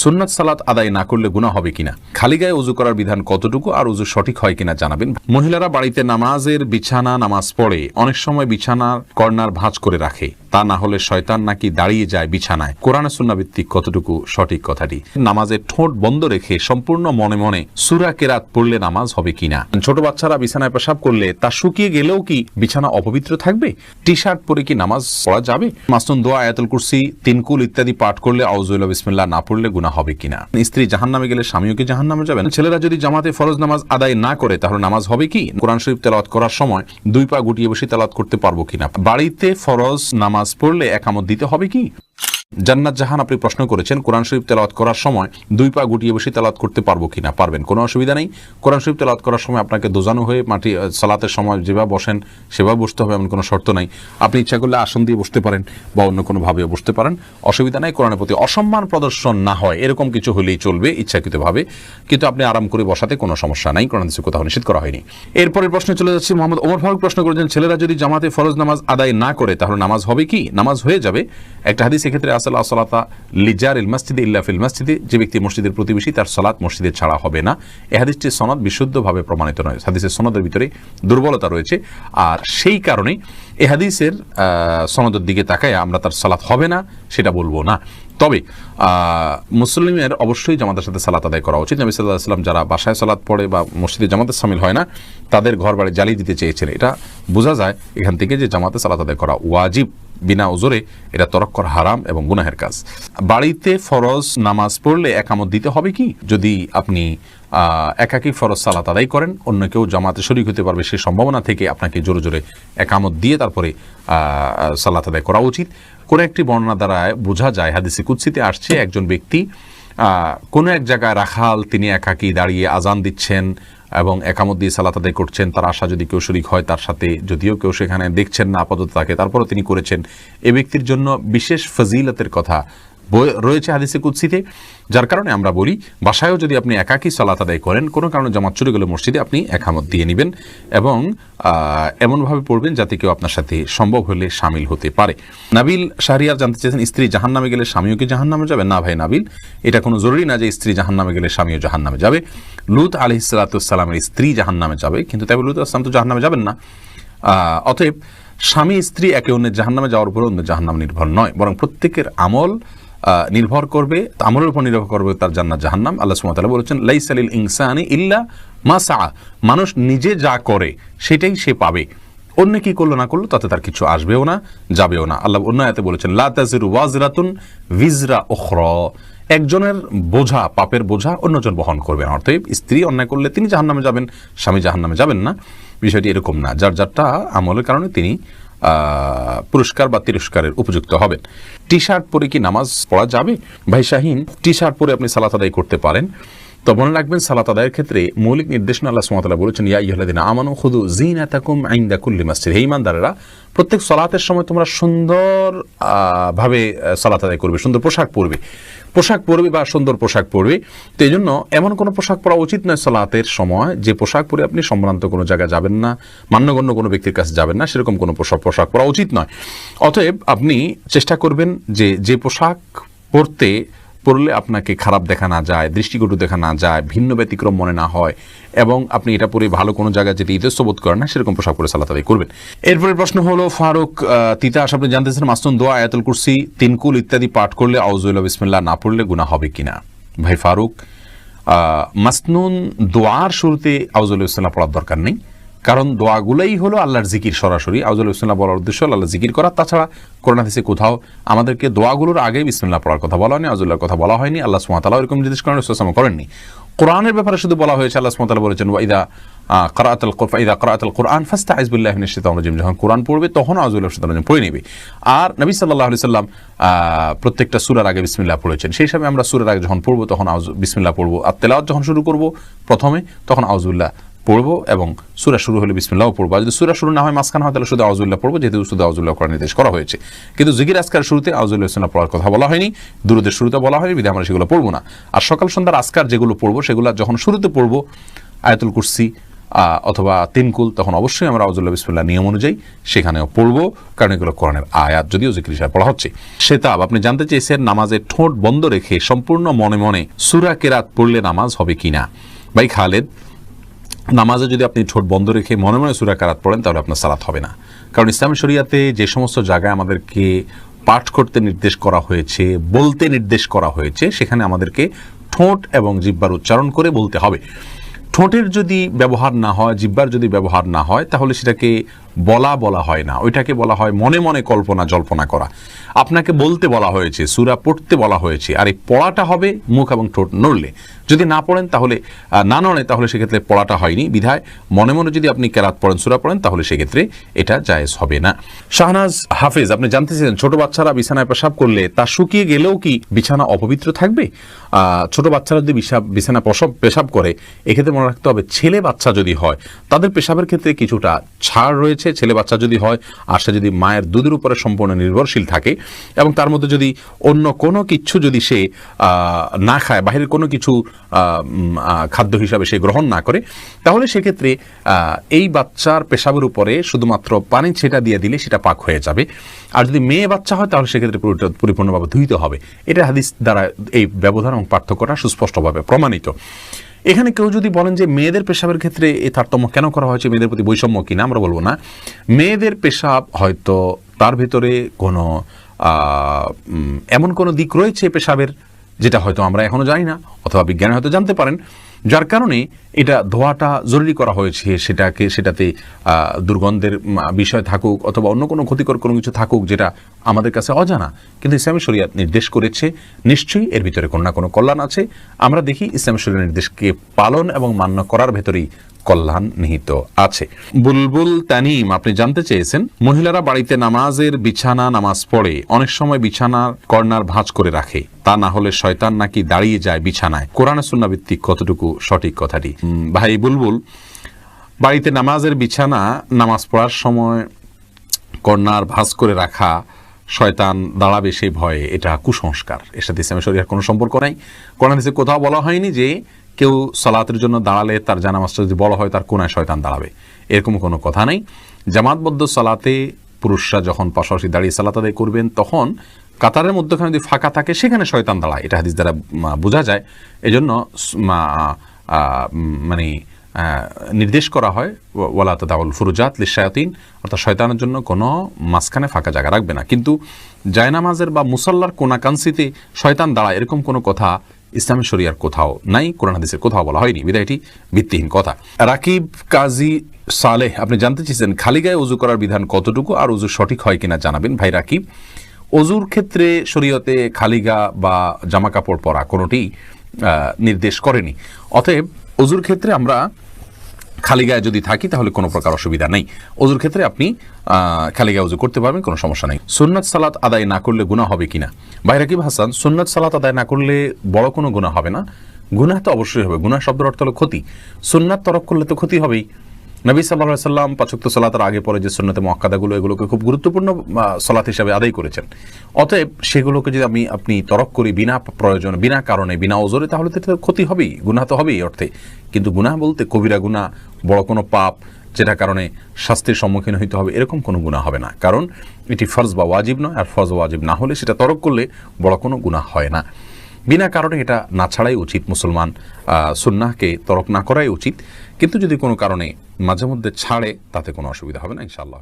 সুন্নাত সালাত আদায় না করলে গুনাহ হবে কিনা, খালি গায়ে উযু করার বিধান কতটুকু, আর উযু সঠিক হয় কিনা জানাবেন। মহিলারা বাড়িতে নামাজের বিছানা নামাজ পড়ে অনেক সময় বিছানার কর্নার ভাঁজ করে রাখে, তা না হলে শয়তান নাকি দাঁড়িয়ে যায় বিছানায়। কোরআন সুন্নাহ ভিত্তিক কতটুকু সঠিক কথাটি? নামাজের ঠোঁট বন্ধ রেখে সম্পূর্ণ মনে মনে সূরা কেরাত পড়লে নামাজ হবে কিনা? ছোট বাচ্চারা বিছানায় পেশাব করলে তা শুকিয়ে গেলেও কি বিছানা অপবিত্র থাকবে? টি শার্ট পরে কি নামাজ পড়া যাবে? মাসনুন দোয়া, আয়াতুল কুরসি, তিনকুল ইত্যাদি পাঠ করলে আউযুবিল্লাহি বিসমিল্লাহ না পড়লে গুনাহ হবে কিনা? স্ত্রী জাহান্নামে গেলে স্বামীও কি জাহান্নামে যাবেন? ছেলেরা যদি জামাতে ফরজ নামাজ আদায় না করে তাহলে নামাজ হবে কি? কোরআন শরীফ তেলাওয়াত করার সময় দুই পা গুটিয়ে বসে তেলাওয়াত করতে পারবো কিনা? বাড়িতে ফরজ নামাজ পড়লে একামত দিতে হবে কি? জান্নাত জাহান আপনি প্রশ্ন করেছেন, কোরআন শরীফ তেলাওয়াত করার সময় দুই পা গুটিয়ে বসে তেলাওয়াত করতে পারবো কিনা? পারবেন, কোনো অসুবিধা নেই। কোরআন শরীফ তেলাওয়াত করার সময় আপনাকে দোজানো হয়ে মাটি সালাতের সময় যেভাবে বসেন সেভাবে বসতে হবে এমন কোনো শর্ত নাই। আপনি ইচ্ছা করলে আসন দিয়ে বসতে পারেন বা অন্য কোনোভাবেও বসতে পারেন, অসুবিধা নেই। কোরআনের প্রতি অসম্মান প্রদর্শন না হয় এরকম কিছু হলেই চলবে ইচ্ছাকৃতভাবে, কিন্তু আপনি আরাম করে বসাতে কোনো সমস্যা নাই, কোরআন হাদিসে কোথাও নিষেধ করা হয়নি। এরপরের প্রশ্নে চলে যাচ্ছি। মোহাম্মদ ওমর ফারুক প্রশ্ন করেছেন, ছেলেরা যদি জামাতে ফরজ নামাজ আদায় না করে তাহলে নামাজ হবে কি? নামাজ হয়ে যাবে। একটা হাদিস এক্ষেত্রে আসলে আসলাতা লিজারিল মসজিদে ইল্লা ফিল মসজিদে, যে ব্যক্তি মসজিদের প্রতিবেশী তার সালাত মসজিদে ছাড়া হবে না। এই হাদিসটির সনদ বিশুদ্ধভাবে প্রমাণিত নয়, হাদিসের সনদের ভিতরে দুর্বলতা রয়েছে, আর সেই কারণে এই হাদিসের সনদের দিকে তাকায় আমরা তার সালাত হবে না সেটা বলবো না। তবে মুসলিমের অবশ্যই জামাতের সাথে সালাত আদায় করা উচিত। নবী সাল্লাল্লাহু আলাইহি ওয়াসাল্লাম যারা বাসায় সালাত পড়ে বা মসজিদে জামাতে শামিল হয় না তাদের ঘর বাড়ি জ্বালিয়ে দিতে চেয়েছেন। এটা বোঝা যায় এখান থেকে যে জামাতে সালাত আদায় করা ওয়াজিব, বিনা ওজরে এটা তরক করা হারাম এবং গুনাহের কাজ। বাড়িতে ফরজ নামাজ পড়লে একামত দিতে হবে কি? যদি আপনি একাকী ফরজ সালাত আদায় করেন, অন্য কেউ জামাতে শরীক হতে পারবে সে সম্ভাবনা থেকে আপনাকে জোরে জোরে একামত দিয়ে তারপরে সালাত আদায় করা উচিত। কোন একটি বর্ণনা দ্বারা বোঝা যায়, হাদিসে কুদসিতে আসছে, একজন ব্যক্তি কোনো এক জায়গায় রাখাল, তিনি একাকী দাঁড়িয়ে আজান দিচ্ছেন এবং একামত দিয়ে সালাত আদায় করছেন। তার আশা যদি কেউ শরীক হয় তার সাথে, যদিও কেউ সেখানে দেখছেন না আপাতত তাকে, তারপরও তিনি করেছেন। এ ব্যক্তির জন্য বিশেষ ফজিলতের কথা রয়েছে হাদিসে কুদসিতে, যার কারণে আমরা বলি বাসায়ও যদি আপনি একাকী সালাত আদায় করেন, কোনো কারণে জামাত চলে গেলে মসজিদে আপনি একামত দিয়ে নেবেন এবং এমনভাবে পড়বেন যাতে কেউ আপনার সাথে সম্ভব হলে শামিল হতে পারে। নাবিল শাহরিয়ার জানতে চেয়েছেন, স্ত্রী জাহান্নামে গেলে স্বামীও কি জাহান্নামে যাবে? না ভাই নাবিল, এটা কোনো জরুরি না যে স্ত্রী জাহান্নামে গেলে স্বামীও জাহান্নামে যাবে। লূত আলাইহিস সালাতু ওয়াস সালামের স্ত্রী জাহান্নামে যাবে, কিন্তু তবে লূত আসলাম তো জাহান্নামে যাবেন না। অতএব স্বামী স্ত্রী একে অন্যের জাহান্নামে যাওয়ার উপরে অন্য জাহান্নাম নির্ভর নয়, বরং প্রত্যেকের আমল নির্ভর করবে, আমলের উপর নির্ভর করবে তার জান্নাত জাহান্নাম। আল্লাহ সুবহানাহু ওয়া তাআলা বলেছেন, লাইসা লিল ইনসানি ইল্লা মা সাআ, মানুষ নিজে যা করে সেটাই সে পাবে, অন্য কি করলো না করলো তাতে তার কিছু আসবেও না যাবেও না। আল্লাহ অন্য আয়াতে বলেছেন, লা তাজিরু ওয়াজিরাতুন ভিজরা উখরা, একজনের বোঝা, পাপের বোঝা অন্যজন বহন করবেন। অর্থাৎ স্ত্রী অন্যায় করলে তিনি জাহান্নামে যাবেন, স্বামী জাহান্নামে যাবেন না। বিষয়টি এরকম না, যার যারটা আমলের কারণে তিনি পুরস্কার বা তিরস্কারের উপযুক্ত হবেন। টি শার্ট পরে কি নামাজ পড়া যাবে? ভাই শাহিন, টি শার্ট পরে আপনি সালাত আদায় করতে পারেন, তো মনে রাখবেন সালাত আদায়ের ক্ষেত্রে মৌলিক নির্দেশনা আল্লাহ সুবহানাহু ওয়া তাআলা বলেছেন, ইয়া আইয়ুহাল্লাযীনা আমানু খুযু যিনাতাকুম ইনদা কুল্লি মাসজিদ, হে ঈমানদারেরা প্রত্যেক সালাতের সময় তোমরা সুন্দর ভাবে সালাত আদায় করবে, সুন্দর পোশাক পরবে বা সুন্দর পোশাক পরবে। তো এই জন্য এমন কোনো পোশাক পরা উচিত নয় সালাতের সময় যে পোশাক পরে আপনি সম্ভ্রান্ত কোনো জায়গায় যাবেন না, মান্যগণ্য কোনো ব্যক্তির কাছে যাবেন না, সেরকম কোনো পোশাক পরা উচিত নয়। অতএব আপনি চেষ্টা করবেন যে পোশাক পরলে আপনাকে খারাপ দেখা না যায়, দৃষ্টিকটু দেখা না যায়, ভিন্ন ব্যতিক্রম মনে না হয়, এবং আপনি এটা পরে ভালো কোনো জায়গায় যেতে ইতস্তবোধ করেন না, সেরকম পোশাক পরে সালাত আদায় করবেন। এরপরের প্রশ্ন হলো ফারুক তিতাস, আপনি জানতেছেন মাসনুন দোয়া, আয়াতুল কুরসি, তিনকুল ইত্যাদি পাঠ করলে আউযুবিল্লাহি বিসমিল্লাহ না পড়লে গুনাহ হবে কিনা? ভাই ফারুক, মাসনুন দোয়ার শুরুতে আউযুবিল্লাহি বিসমিল্লাহ পড়ার দরকার নেই, কারণ দোয়াগুলাই হলো আল্লাহর জিকির। সরাসরি আউযুবিল্লাহি বিসমিল্লাহ বলার উদ্দেশ্য আল্লাহ জিকির করা। তাছাড়া কোরআন হাদিসে কোথাও আমাদেরকে দোয়াগুলোর আগে বিসমিল্লাহ পড়ার কথা বলা হয়নি, আউযুবিল্লাহর কথা বলা হয়নি। আল্লাহ সুবহানাহু ওয়া তাআলা এরকম নির্দেশ করেননি। কোরআনের ব্যাপারে শুধু বলা হয়েছে, আল্লাহ সুবহানাহু ওয়া তাআলা বলেছেন, ওয়া ইযা ক্রাআতাল কুরআন ফাস্তাইজ বিল্লাহি মিনাশ শাইতানির রাজিম, যখন কোরআন পড়বে তখন আউযুবিল্লাহি মিনাশ শাইতানির রাজিম পড়ে নেবে। আর নবী সাল্লাল্লাহু আলাইহি সাল্লাম প্রত্যেকটা সূরার আগে বিসমিল্লাহ পড়েছেন, সেই হিসাবে আমরা সূরার আগে যখন পড়বো তখন বিসমিল্লাহ পড়বো, আর তেলাওয়াত যখন শুরু করব প্রথমে তখন আউযুবিল্লাহ পড়বো এবং সূরা শুরু হলে বিসমিল্লাহ পড়বো। আর যদি সূরা শুরু না হয় মাঝখানে হয় তাহলে শুধু আউযুবিল্লাহ পড়বো, যেহেতু শুধু আউযুবিল্লাহ করার নির্দেশ করা হয়েছে। কিন্তু জিকির আজকার শুরুতে আউযুবিল্লাহ বিসমিল্লাহ পড়ার কথা বলা হয়নি, দুরূদের শুরুতে বলা হয়নি, বিধায় আমরা সেগুলো পড়বো না। আর সকাল সন্ধ্যার আজকার যেগুলো পড়বো সেগুলো যখন শুরুতে পড়বো, আয়াতুল কুরসি, অথবা তিনকুল, তখন অবশ্যই আমরা আউযুবিল্লাহি বিসমিল্লাহ নিয়ম অনুযায়ী সেখানেও পড়ব, কারণ এগুলো কোরআনের আয়াত, যদিও জিকির হিসাবে পড়া হচ্ছে। সেতাব, আপনি জানতে চেয়েছেন নামাজে ঠোঁট বন্ধ রেখে সম্পূর্ণ মনে মনে সূরা কেরাত পড়লে নামাজ হবে কিনা। ভাই খালেদ, নামাজে যদি আপনি ঠোঁট বন্ধ রেখে মনে মনে সূরা কেরাত পড়েন তাহলে আপনার সালাত হবে না, কারণ ইসলামী শরিয়াতে যে সমস্ত জায়গায় আমাদেরকে পাঠ করতে নির্দেশ করা হয়েছে, বলতে নির্দেশ করা হয়েছে, সেখানে আমাদেরকে ঠোঁট এবং জিহ্বার উচ্চারণ করে বলতে হবে। ঠোঁটের যদি ব্যবহার না হয়, জিহ্বার যদি ব্যবহার না হয়, তাহলে সেটাকে বলা হয় না, ওইটাকে বলা হয় মনে মনে কল্পনা জল্পনা করা। আপনাকে বলতে বলা হয়েছে, সূরা পড়তে বলা হয়েছে, আর এই পড়াটা হবে মুখ এবং ঠোঁট নড়লে। যদি না পড়েন তাহলে না নড়ে, তাহলে সেক্ষেত্রে পড়াটা হয়নি। বিধায় মনে মনে যদি আপনি কেরাত পড়েন, সূরা পড়েন, তাহলে সেক্ষেত্রে এটা জায়েজ হবে না। শাহনাজ হাফেজ, আপনি জানতে চেয়েছেন ছোট বাচ্চারা বিছানায় পেশাব করলে তা শুকিয়ে গেলেও কি বিছানা অপবিত্র থাকবে? ছোট বাচ্চারা যদি বিছানা পেশাব করে, এক্ষেত্রে মনে রাখতে হবে ছেলে বাচ্চা যদি হয় তাদের পেশাবের ক্ষেত্রে কিছুটা ছাড় রয়েছে। ছেলে বাচ্চা যদি হয় আর সে যদি মায়ের দুধের উপরে সম্পূর্ণ নির্ভরশীল থাকে এবং তার মধ্যে যদি অন্য কোনো কিছু যদি সে না খায়, বাহিরের কোনো কিছু খাদ্য হিসাবে সে গ্রহণ না করে, তাহলে সেক্ষেত্রে এই বাচ্চার পেশাবের উপরে শুধুমাত্র পানি ছেটা দিয়ে দিলে সেটা পাক হয়ে যাবে। আর যদি মেয়ে বাচ্চা হয় তাহলে সেক্ষেত্রে পরিপূর্ণভাবে ধুইতে হবে। এটা হাদিস দ্বারা এই ব্যবধান এবং পার্থক্যটা সুস্পষ্টভাবে প্রমাণিত। এখানে কেউ যদি বলেন যে মেয়েদের পেশাবের ক্ষেত্রে এই তারতম্য কেন করা হয়েছে, মেয়েদের প্রতি বৈষম্য কিনা, আমরা বলবো না। মেয়েদের পেশাব হয়তো তার ভিতরে কোনো এমন কোনো দিক রয়েছে পেশাবের যেটা হয়তো আমরা এখনো জানি না, অথবা বিজ্ঞানী হয়তো জানতে পারেন, যার কারণে এটা ধোয়াটা জরুরি করা হয়েছে। সেটাতে দুর্গন্ধের বিষয় থাকুক অথবা অন্য কোনো ক্ষতিকর কোনো কিছু থাকুক যেটা আমাদের কাছে অজানা, কিন্তু ইসলামী শরিয়াত নির্দেশ করেছে, নিশ্চয়ই এর ভিতরে কোনো না কোনো কল্যাণ আছে। আমরা দেখি ইসলামী শরিয়ার নির্দেশকে পালন এবং মান্য করার ভেতরেই কল্যাণ নিহিত আছে। বুলবুল তানিম, আপনি জানতে চেয়েছেন মহিলারা বাড়িতে নামাজ পড়ে অনেক সময় বিছানার কর্নার ভাঁজ করে রাখে, তা না হলে শয়তান নাকি দাঁড়িয়ে যায় বিছানায়, কোরআন সুন্নাহ ভিত্তিক কতটুকু সঠিক কথাটি? ভাই বুলবুল, বাড়িতে নামাজ পড়ার সময় কর্নার ভাঁজ করে রাখা, শয়তান দাঁড়াবে সেই ভয়ে, এটা কুসংস্কার। এর সাথে ইসলামী শরিয়ার কোনো সম্পর্ক নাই। কোরআন হাদিসে কোথাও বলা হয়নি যে কেউ সালাতের জন্য দাঁড়ালে তার জানামাজটা যদি বড় হয় তার কোনায় শয়তান দাঁড়াবে, এরকম কোনো কথা নেই। জামাতবদ্ধ সালাতে পুরুষরা যখন পাশাপাশি দাঁড়িয়ে সালাত আদায় করবেন, তখন কাতারের মধ্যখানে যদি ফাঁকা থাকে সেখানে শয়তান দাঁড়ায়, এটা হাদিস দ্বারা বোঝা যায়। এজন্য মানে নির্দেশ করা হয় ওয়ালা তাদাউল ফুরুজাত লিশায়াতিন, অর্থাৎ শয়তানের জন্য কোনো মাঝখানে ফাঁকা জায়গা রাখবে না। কিন্তু জায়নামাজের বা মুসাল্লার কোনাকাংশিতে শয়তান দাঁড়ায়, এরকম কোনো কথা ইসলামী শরিয়ার কোথাও নাই, কোরআন হাদিসের কোথাও বলা হয়নি, বিধায় এটি ভিত্তিহীন কথা। রাকিব কাজী সালেহ, আপনি জানতে চেয়েছেন খালি গায়ে ওযু করার বিধান কতটুকু আর ওযু সঠিক হয় কিনা জানাবেন। ভাই রাকিব, ওযুর ক্ষেত্রে শরীয়তে খালি গা বা জামা কাপড় পরা কোনোটি নির্দেশ করেনি। অতএব ওযুর ক্ষেত্রে আমরা খালি গায়ে যদি থাকি তাহলে কোনো প্রকার অসুবিধা নেই। ওযুর ক্ষেত্রে আপনি খালি গায়ে ওযু করতে পারবেন, কোনো সমস্যা নেই। সুন্নাত সালাত আদায় না করলে গুনাহ হবে কিনা? ভাই রাকিব হাসান, সুন্নাত সালাত আদায় না করলে বড় কোনো গুনাহ হবে না। গুনাহ তো অবশ্যই হবে, গুনাহ শব্দের অর্থ হলো ক্ষতি। সুন্নাত তরক করলে তো ক্ষতি হবেই। নবী সাল্লাল্লাহু আলাইহি সাল্লাম ৫ ওয়াক্ত সালাতের আগে পরে যে সুন্নতে মুআক্কাদাগুলো, এগুলোকে খুব গুরুত্বপূর্ণ সালাত হিসেবে আদায় করেছেন। অতএব সেগুলোকে যদি আপনি তরক করি বিনা প্রয়োজনে, বিনা কারণে, বিনা ওজরে, তাহলে তো ক্ষতি হবেই, গুনাহ তো হবেই অর্থে। কিন্তু গুনাহ বলতে কবিরা গুনাহ, বড় কোনো পাপ যেটা কারণে শাস্তির সম্মুখীন হইতে হবে, এরকম কোনো গুনাহ হবে না, কারণ এটি ফরজ বা ওয়াজিব নয়। আর ফরজ ওয়াজিব না হলে সেটা তরক করলে বড় কোনো গুনাহ হয় না। বিনা কারণে এটা না ছাড়াই উচিত, মুসলমান সুন্নাহকে তরক না করাই উচিত। কিন্তু যদি কোনো কারণে মাঝে মধ্যে ছাড়ে তাতে কোনো অসুবিধা হবে না ইনশাআল্লাহ।